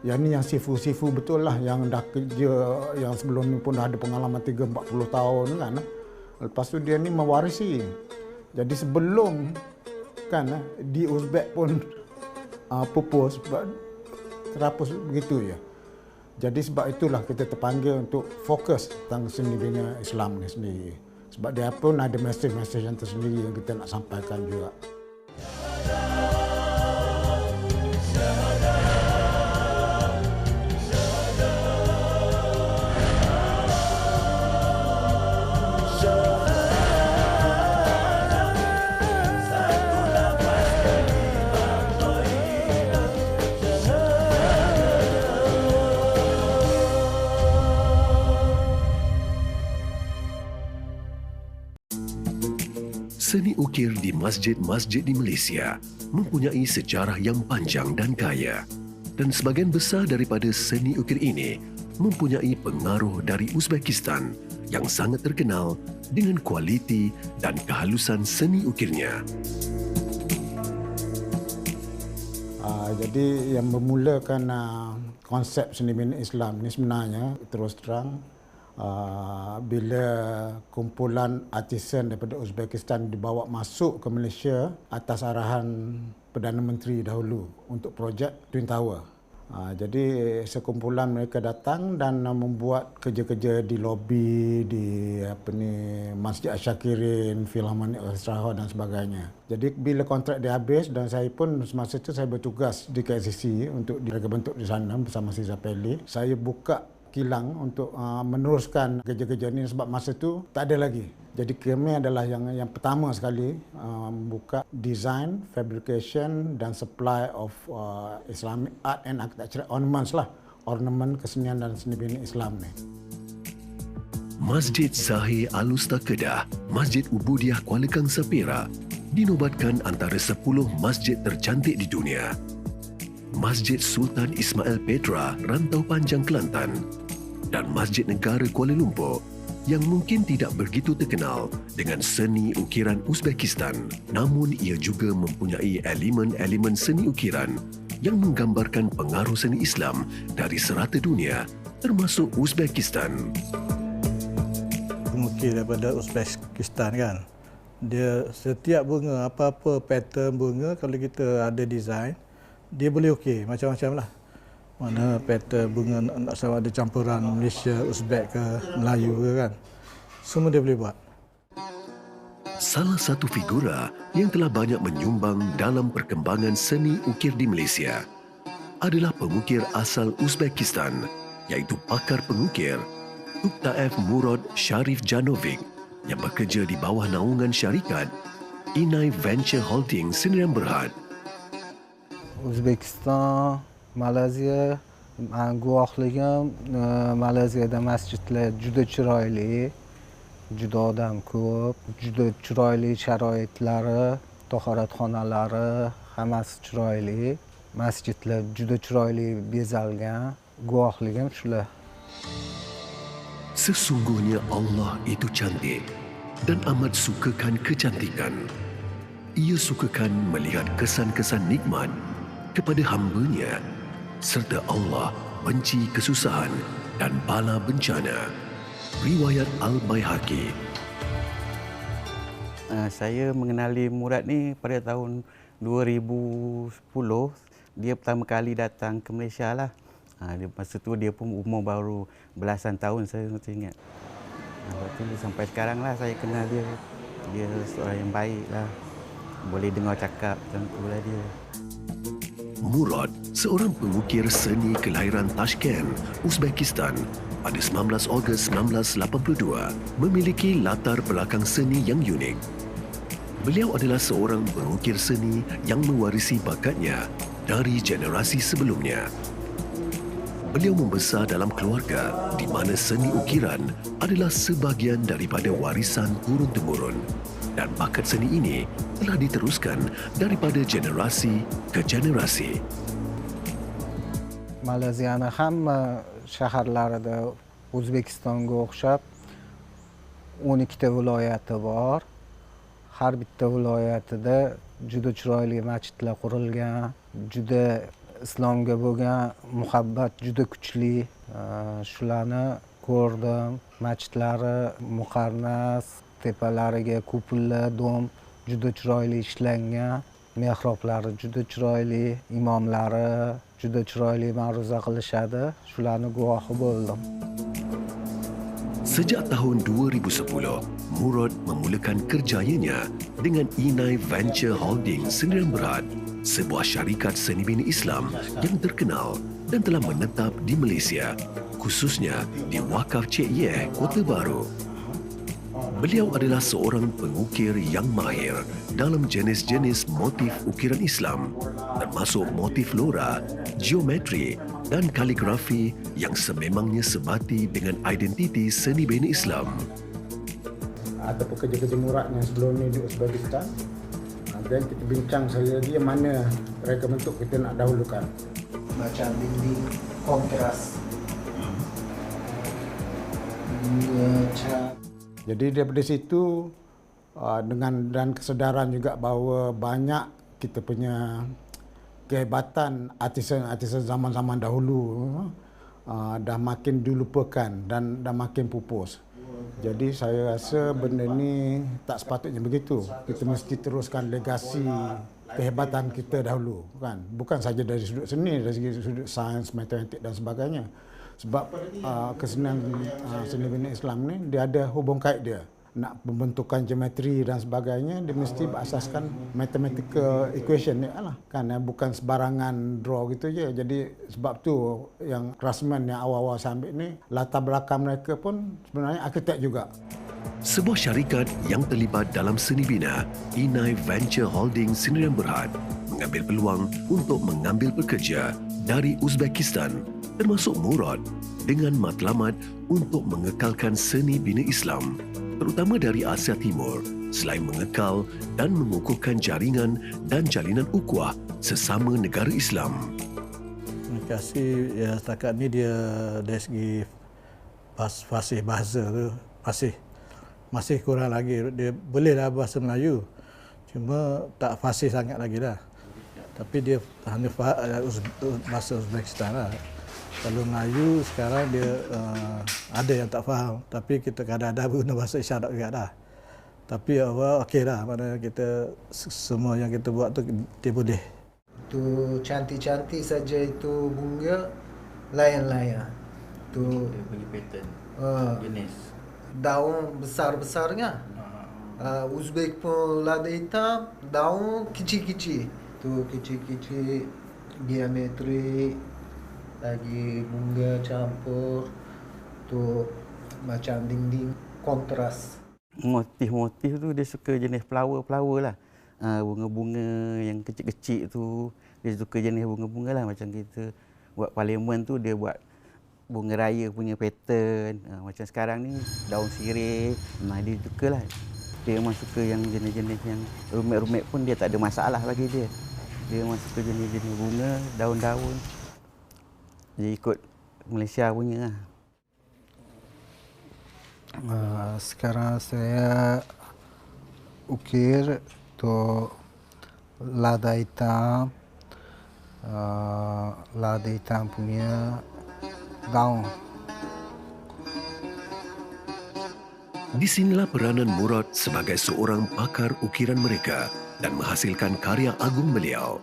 Yang ni yang sifu-sifu betul lah, yang dah kerja, yang sebelum ni pun dah ada pengalaman 30-40 tahun kan. Lepas tu dia ni mewarisi. Jadi sebelum kan di Uzbek pun pupus, terhapus begitu je. Jadi sebab itulah kita terpanggil untuk fokus tentang seni bina Islam ni sendiri. Sebab dia pun ada mesej-mesej yang tersendiri yang kita nak sampaikan juga. Seni ukir di masjid-masjid di Malaysia mempunyai sejarah yang panjang dan kaya, dan sebahagian besar daripada seni ukir ini mempunyai pengaruh dari Uzbekistan yang sangat terkenal dengan kualiti dan kehalusan seni ukirnya. Jadi yang memulakan konsep seni bina Islam ni sebenarnya terus terang bila kumpulan artisan daripada Uzbekistan dibawa masuk ke Malaysia atas arahan Perdana Menteri dahulu untuk projek Twin Tower. Jadi sekumpulan mereka datang dan membuat kerja-kerja di lobi, di Masjid Asyakirin, Philharmonic Orchestra Hall dan sebagainya. Jadi bila kontrak dia habis dan saya pun semasa itu saya bertugas di KLCC untuk bentuk di sana bersama Siza Peli. Saya buka kilang untuk meneruskan kerja-kerja ini sebab masa itu tak ada lagi. Jadi kami adalah yang pertama sekali membuka design, fabrication dan supply of Islamic art and architecture ornaments lah. Ornament kesenian dan seni bina Islam ni. Masjid Zahir Al-Usta Kedah, Masjid Ubudiah Kuala Kang Sapira dinobatkan antara 10 masjid tercantik di dunia. Masjid Sultan Ismail Petra, Rantau Panjang Kelantan dan Masjid Negara Kuala Lumpur yang mungkin tidak begitu terkenal dengan seni ukiran Uzbekistan, namun ia juga mempunyai elemen-elemen seni ukiran yang menggambarkan pengaruh seni Islam dari serata dunia termasuk Uzbekistan. Pengukir daripada Uzbekistan kan, dia setiap bunga, apa-apa pattern bunga, kalau kita ada design, dia boleh ukir macam-macam lah. Mana pattern bunga nak sama ada campuran Malaysia, Uzbek ke Melayu ke kan. Semua dia boleh buat. Salah satu figura yang telah banyak menyumbang dalam perkembangan seni ukir di Malaysia adalah pengukir asal Uzbekistan, iaitu pakar pengukir Tuqtaev Murod Sharif Janovic yang bekerja di bawah naungan syarikat Inai Venture Holding Sdn Bhd. O'zbekiston, Malayziya, guvohligim Malayziyada masjidlar juda chiroyli, juda odam ko'p, juda chiroyli sharoitlari, tahoratxonalari hammasi chiroyli. Masjidlar juda chiroyli bezalgan. Guvohligim shular. Sesungguhnya Allah itu cantik dan amat sukakan kecantikan. Ia sukakan melihat kesan-kesan nikmat kepada hamba-Nya, serta Allah benci kesusahan dan bala bencana. Riwayat Al-Baihaqi. Saya mengenali Murad ni pada tahun 2010. Dia pertama kali datang ke Malaysia lah. Masa tu dia pun umur baru belasan tahun, saya ingat. Lepas tu sampai sekarang lah saya kenal dia. Dia seorang yang baik lah. Boleh dengar cakap macam tu lah dia. Murad, seorang pengukir seni kelahiran Tashkent, Uzbekistan pada 19 Ogos 1982, memiliki latar belakang seni yang unik. Beliau adalah seorang pengukir seni yang mewarisi bakatnya dari generasi sebelumnya. Beliau membesar dalam keluarga di mana seni ukiran adalah sebahagian daripada warisan turun-temurun. Dan bakat seni ini telah diteruskan daripada generasi ke generasi. Malayziyani hamma shaharlarida O'zbekistonga o'xshab 12 ta viloyati bor. Har bitta viloyatida juda chiroyli masjidlar qurilgan, juda islomga bo'lgan muhabbat juda kuchli. Shularni ko'rdim. Masjidlari muqarnas, tepalariga kupollar, dom juda chiroyli ishlangan. Mehroblari juda chiroyli, imomlari juda chiroyli ma'ruza qilishadi. Shularni guvohi bo'ldim. Sejak tahun 2010, Murad memulakan kerjayanya dengan Inai Venture Holding Sdn Bhd, sebuah syarikat seni bina Islam yang terkenal dan telah menetap di Malaysia, khususnya di Wakaf Cik Yeh, Kota Baru. Beliau adalah seorang pengukir yang mahir dalam jenis-jenis motif ukiran Islam, termasuk motif flora, geometri dan kaligrafi yang sememangnya sebati dengan identiti seni bina Islam. Ataupun kerja-kerja Murad yang sebelum ni di Uzbekistan. Dan kita bincang sekali lagi yang mana reka bentuk kita nak dahulukan. Macam dinding kontras. Jadi daripada situ dengan dan kesedaran juga bahawa banyak kita punya kehebatan artisan-artisan zaman-zaman dahulu dah makin dilupakan dan dah makin pupus. Jadi saya rasa benda ni tak sepatutnya begitu. Kita mesti teruskan legasi kehebatan kita dahulu, kan? Bukan saja dari sudut seni, dari sudut sains, matematik dan sebagainya. Sebab kesenian seni bina Islam ni dia ada hubung kait dia. Nak pembentukan geometri dan sebagainya dia mesti berasaskan mathematical equation ni lah, kan, bukan sebarangan draw gitu je. Jadi sebab tu yang craftsman yang awal-awal saya ambil ni latar belakang mereka pun sebenarnya arkitek juga. Sebuah syarikat yang terlibat dalam seni bina, Inai Venture Holding Sdn Bhd, mengambil peluang untuk mengambil pekerja dari Uzbekistan, termasuk Murad, dengan matlamat untuk mengekalkan seni bina Islam, terutama dari Asia Timur, selain mengekal dan mengukuhkan jaringan dan jalinan ukhuwah sesama negara Islam. Terima kasih. Ya, setakat ni dia dari segi fasih bahasa tu masih kurang lagi. Dia bolehlah bahasa Melayu, cuma tak fasih sangat lagi dah. Tapi dia hanya bahasa Uzbekistan lah. Kalau Melayu sekarang dia ada yang tak faham, tapi kita kadang-kadang guna bahasa isyarat juga dah. Tapi okey lah, mana kita semua yang kita buat tu dia boleh. Tu cantik-cantik saja itu bunga layan-layan. Tu Dia bagi pattern jenis. daun besar-besarnya. Uzbek pun lada hitam, daun kecil-kecil. Tu kecil-kecil, geometri, lagi bunga campur. Tu macam dinding kontras. Motif-motif tu dia suka jenis flower-flower lah. Bunga-bunga yang kecil-kecil tu dia suka jenis bunga-bunga lah. Macam kita buat parlimen tu dia buat bunga raya punya pattern. Macam sekarang ni daun sirih, dia suka lah. Dia memang suka yang jenis-jenis yang rumit-rumit pun dia tak ada masalah bagi dia. Dia memang suka jenis-jenis bunga, daun-daun. Dia ikut Malaysia punya lah. Sekarang saya ukir tu lada hitam punya daun. Di sinilah peranan Murad sebagai seorang pakar ukiran mereka dan menghasilkan karya agung beliau.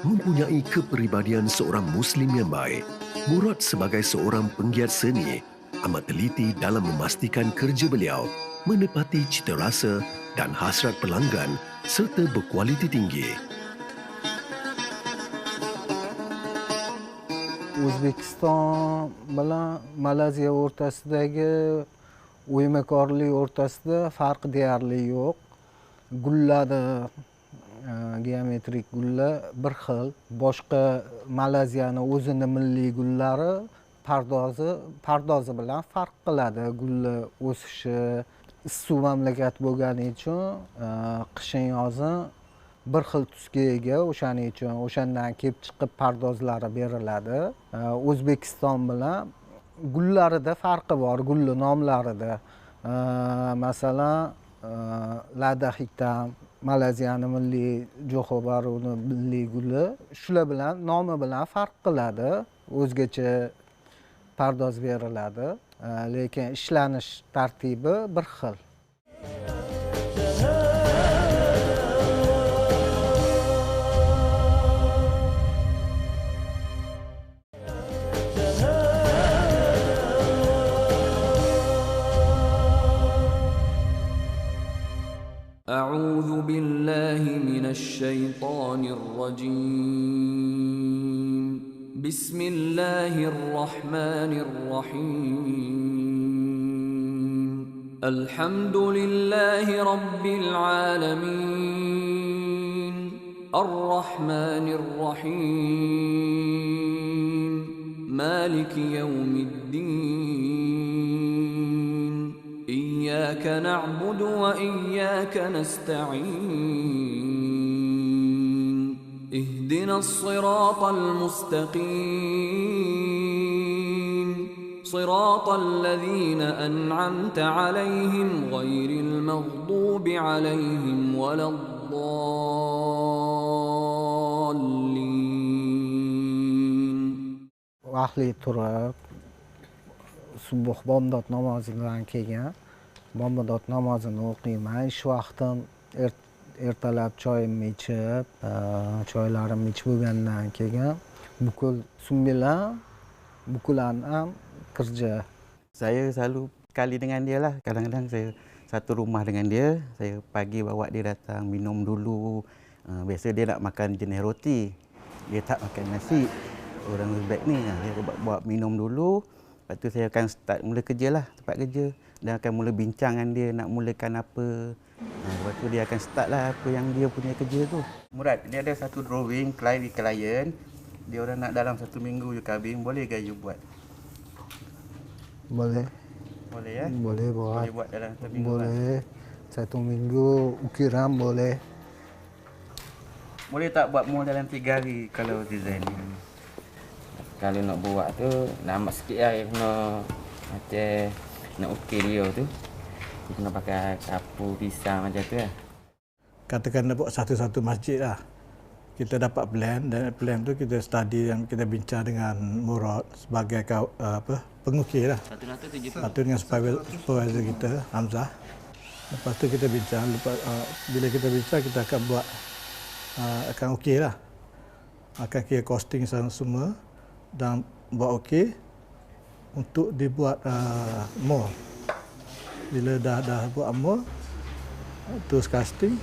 Mempunyai kepribadian seorang Muslim yang baik, Murad sebagai seorang penggiat seni amat teliti dalam memastikan kerja beliau menepati cita rasa dan hasrat pelanggan serta berkualiti tinggi. O'zbekiston bilan Malayziya o'rtasidagi uyumakorlik o'rtasida farq deyarli yo'q. Gullarni geometrik gullar bir xil. Boshqa Malayziyani o'zini milliy gullari pardozi bilan farq qiladi. Gullar o'sishi issiq mamlakat bo'lgani uchun qishin yozin bir xil tusga ega, o'shaning uchun o'shandan kelib chiqib pardozlari beriladi. O'zbekiston bilan gullarida farqi bor, gulli nomlarida. Masalan, lada hitam Malayziyani milliy Johor Bahruning milliy guli shular bilan nomi bilan farq qiladi. O'zgacha pardoz beriladi, lekin ishlanish tartibi bir xil. أعوذ بالله من الشيطان الرجيم بسم الله الرحمن الرحيم الحمد لله رب العالمين الرحمن الرحيم مالك يوم الدين إياك نعبد وإياك نستعين اهدنا الصراط المستقيم صراط الذين أنعمت عليهم غير المغضوب عليهم ولا الضالين. Vaqtli turib subuh bomdod namozi bilan kelgan. Bomdod namozini o'qiyman. Ish vaqtim ertalab choyimni ichib, choylarimni ichib bo'lgandan keyin bukul sumbilan, bukulan ham kerja. Saya selalu kali dengan dia lah. Kadang-kadang saya satu rumah dengan dia. Saya pagi bawa dia datang minum dulu. Biasa dia nak makan jenis roti. Dia tak makan nasi. Orang Uzbek ni, saya bawa minum dulu. Lepas tu saya akan start mula kerja lah, tempat kerja. Dan akan mula bincang dengan dia nak mulakan apa. Lepas tu dia akan start lah apa yang dia punya kerja tu. Murad, dia ada satu drawing klien. Dia orang nak dalam 1 minggu je kahwin. Boleh ke you buat? Boleh. Boleh ya? Boleh buat. Boleh buat dalam 1 minggu. Boleh. 1 minggu ukiran boleh. Boleh tak buat mall dalam 3 hari kalau design ni? Kalau nak buat tu lambat sikit lah, kena macam nak ukir dia tu. Kena pakai sapu pisang macam tu lah. Katakan nak buat satu-satu masjid lah. Kita dapat plan dan plan tu kita study dan kita bincang dengan Murad sebagai pengukir lah. Satu dengan supervisor kita, Hamzah. Lepas tu kita bincang, bila kita bincang kita akan buat, akan okey lah. Akan kira costing semua dan buat okey untuk dibuat mall. Bila dah buat mall, terus casting,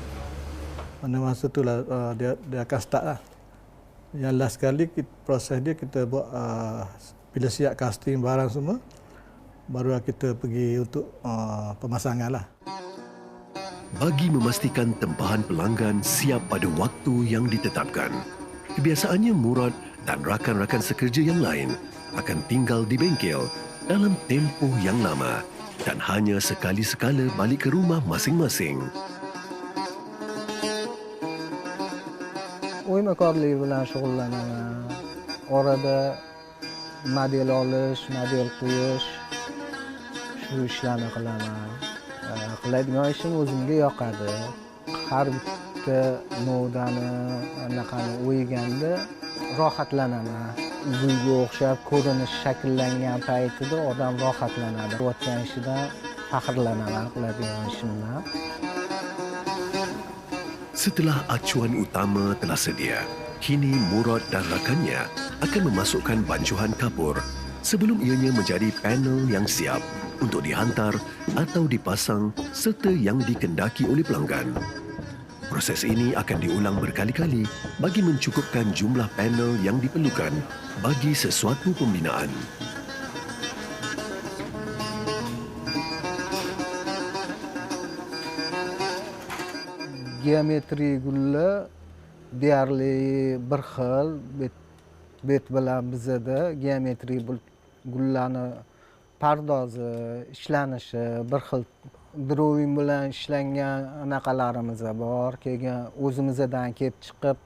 mana masa tu lah dia akan start lah. Yang last kali proses dia kita buat, bila siap casting barang semua, baru kita pergi untuk pemasangan lah. Bagi memastikan tempahan pelanggan siap pada waktu yang ditetapkan, kebiasaannya Murad dan rakan-rakan sekerja yang lain akan tinggal di bengkel dalam tempoh yang lama dan hanya sekali-sekala balik ke rumah masing-masing. Uymakorlik bilan shug'ullanaman. Orada model olish, model qo'yish, shu ishlarni qilaman. Qiladigan ishim o'zimga yoqadi. Har bitta modani anaqani o'yganda rohatlanaman. Gulga o'xshab ko'rinish shakllangan paytida odam rohatlanadi. Qilayotgan ishidan faxrlanaman, qiladigan ishimdan. Setelah acuan utama telah sedia, kini Murad dan rakannya akan memasukkan bancuhan kapur sebelum ianya menjadi panel yang siap untuk dihantar atau dipasang serta yang dikendaki oleh pelanggan. Proses ini akan diulang berkali-kali bagi mencukupkan jumlah panel yang diperlukan bagi sesuatu pembinaan. Geometri gulla deyarli bir xil. Bet bilan bizada geometri gullani pardozi, ishlanishi bir xil. Drawing bilan ishlangan anaqalarimiz bor. Keyin o'zimizdan kelib chiqib,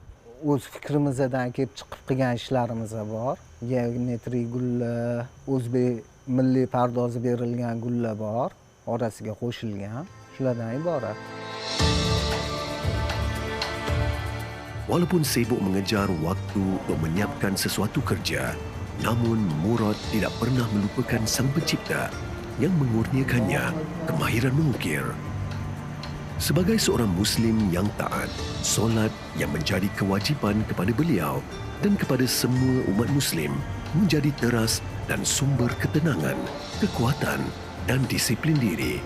o'z fikrimizdan kelib chiqib qilgan ishlarimiz bor. Geometri gulla, o'zbek milliy pardozi berilgan gulla bor, orasiga qo'shilgan. Shulardan iborat. Walaupun sibuk mengejar waktu untuk menyiapkan sesuatu kerja, namun Murad tidak pernah melupakan Sang Pencipta yang mengurniakannya kemahiran mengukir. Sebagai seorang Muslim yang taat, solat yang menjadi kewajipan kepada beliau dan kepada semua umat Muslim menjadi teras dan sumber ketenangan, kekuatan dan disiplin diri.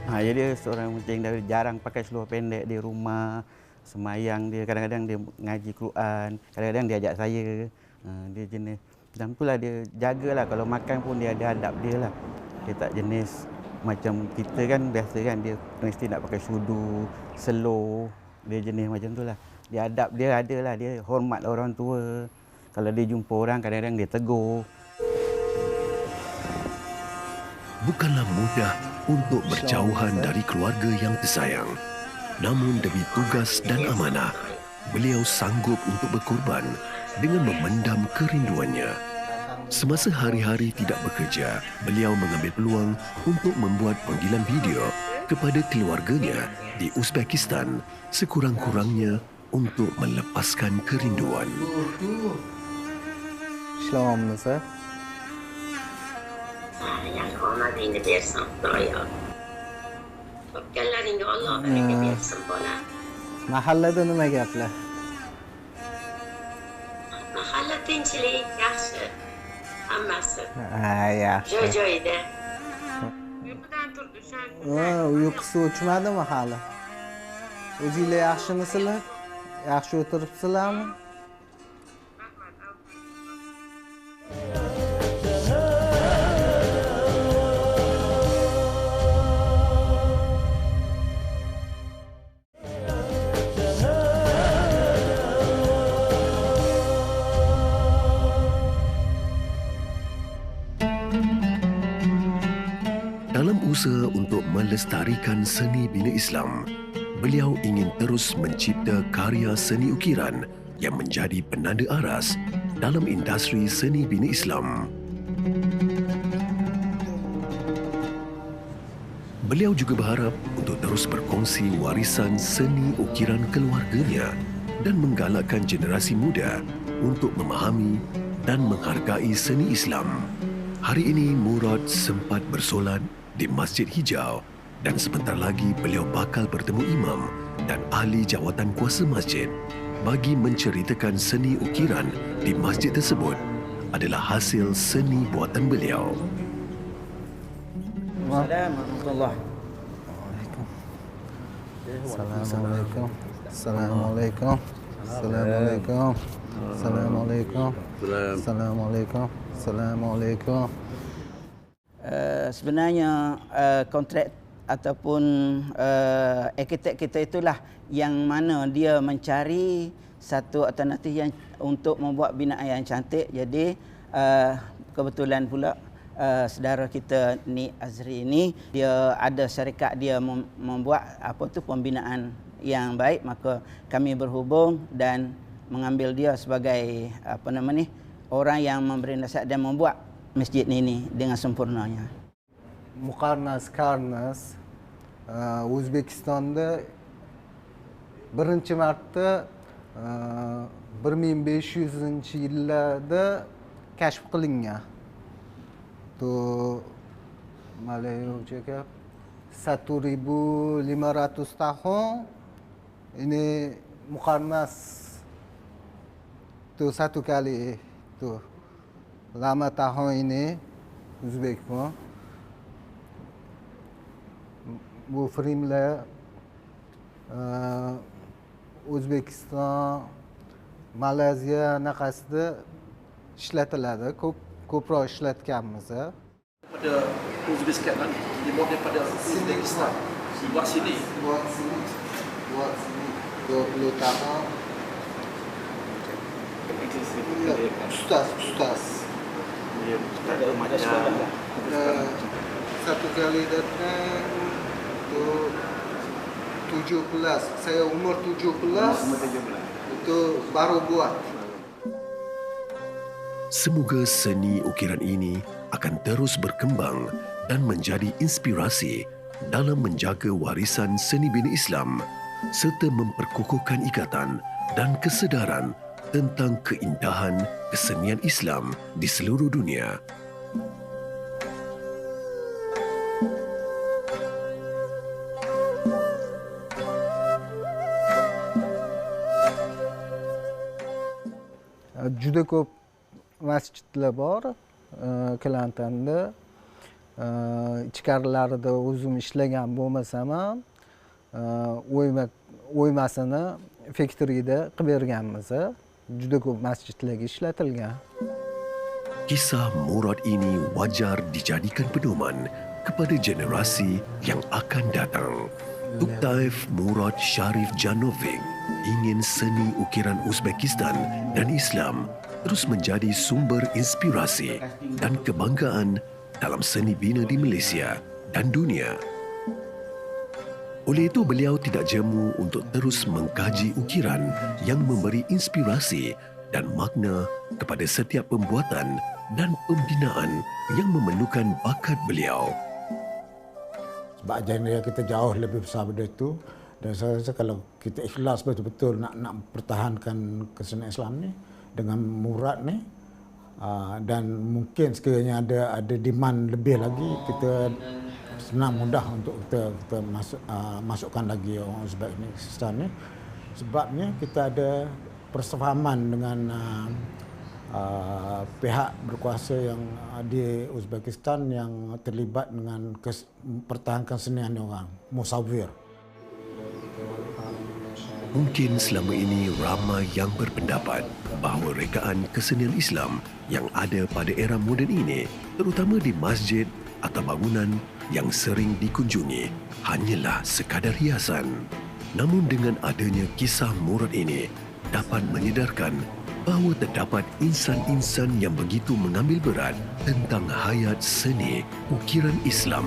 Jadi dia seorang Muslim dari jarang pakai seluar pendek di rumah, semayang dia, kadang-kadang dia ngaji Quran, kadang-kadang dia ajak saya. Dia jenis macam itulah, dia jagalah, kalau makan pun dia ada adab dia lah. Dia tak jenis macam kita kan, biasa kan dia mesti nak pakai sudu, slow. Dia jenis macam itulah. Dia adab dia ada lah, dia hormat orang tua. Kalau dia jumpa orang kadang-kadang dia tegur. Bukanlah mudah untuk berjauhan dari keluarga yang tersayang. Namun demi tugas dan amanah, beliau sanggup untuk berkorban dengan memendam kerinduannya. Semasa hari-hari tidak bekerja, beliau mengambil peluang untuk membuat panggilan video kepada keluarganya di Uzbekistan, sekurang-kurangnya untuk melepaskan kerinduan. Ishlomimiz. Yani omadingni bersam Xudoyo. Topganlaringga Alloh baraka bersin bola. Mahallada nima gaplar? Mahalla tinchlik, yaxshi. Hammasi. Yaxshi. Joy-joyida. Uyqudan turdi o'sha. Uyqusi o'chmadimi hali? O'zinglar yaxshimisizlar? Yaxshi o'tiribsizlarmi? Dalam usaha untuk melestarikan seni bina Islam, beliau ingin terus mencipta karya seni ukiran yang menjadi penanda aras dalam industri seni bina Islam. Beliau juga berharap untuk terus berkongsi warisan seni ukiran keluarganya dan menggalakkan generasi muda untuk memahami dan menghargai seni Islam. Hari ini Murad sempat bersolat di Masjid Hijau dan sebentar lagi beliau bakal bertemu imam dan ahli jawatan kuasa masjid bagi menceritakan seni ukiran di masjid tersebut adalah hasil seni buatan beliau. Assalamualaikum. Assalamualaikum. Assalamualaikum. Assalamualaikum. Assalamualaikum. Assalamualaikum. Sebenarnya kontrak ataupun arkitek kita itulah yang mana dia mencari satu alternatif yang untuk membuat binaan yang cantik. Jadi kebetulan pula saudara kita ni Azri ini dia ada syarikat, dia membuat pembinaan yang baik, maka kami berhubung dan mengambil dia sebagai orang yang memberi nasihat dan membuat masjid ini dengan sempurnanya. Muqarnas Karnas O'zbekistonda birinchi marta 1500-yillarda kashf qilingan. To Malaysia 1500 tahun ini Muqarnas tu satu kali tu lama tahun ini Uzbek pun bu filmlar O'zbekiston, Malayziya naqasida ishlatiladi. Ko'proq ishlatganmiz. Pada Uzbekistan kan, dibuat daripada Uzbekistan. Buat sini. Buat sini. 20 tahun. Ustaz. Ada remaja sekolah. Satu kali datang tu 17. Saya umur 17. Itu baru buat. Semoga seni ukiran ini akan terus berkembang dan menjadi inspirasi dalam menjaga warisan seni bina Islam serta memperkukuhkan ikatan dan kesedaran tentang keindahan kesenian Islam di seluruh dunia. Juda ko'p masjidlar bor Kelantanda. Ichkarilarida o'zim ishlagan bo'lmasam ham o'ymasini faktoriyada qilib berganmiz. Juda ko'p masjidlarga ishlatilgan. Kisah Murad ini wajar dijadikan pedoman kepada generasi yang akan datang. Tuk Taif Murad Sharif Janovic ingin seni ukiran Uzbekistan dan Islam terus menjadi sumber inspirasi dan kebanggaan dalam seni bina di Malaysia dan dunia. Oleh itu, beliau tidak jemu untuk terus mengkaji ukiran yang memberi inspirasi dan makna kepada setiap pembuatan dan pembinaan yang memerlukan bakat beliau. Sebab genre kita jauh lebih besar daripada itu, dan saya rasa kalau kita ikhlas betul-betul nak pertahankan kesenian Islam ni dengan Murad ni, dan mungkin sekiranya ada demand lebih lagi, kita senang mudah untuk kita masukkan lagi orang Uzbekistan ni. Sebabnya kita ada persefahaman dengan pihak berkuasa yang di Uzbekistan yang terlibat dengan pertahankan senian orang, musawir. Mungkin selama ini ramai yang berpendapat bahawa rekaan kesenian Islam yang ada pada era moden ini, terutama di masjid atau bangunan yang sering dikunjungi, hanyalah sekadar hiasan. Namun dengan adanya kisah Murad ini dapat menyedarkan bahawa terdapat insan-insan yang begitu mengambil berat tentang hayat seni ukiran Islam.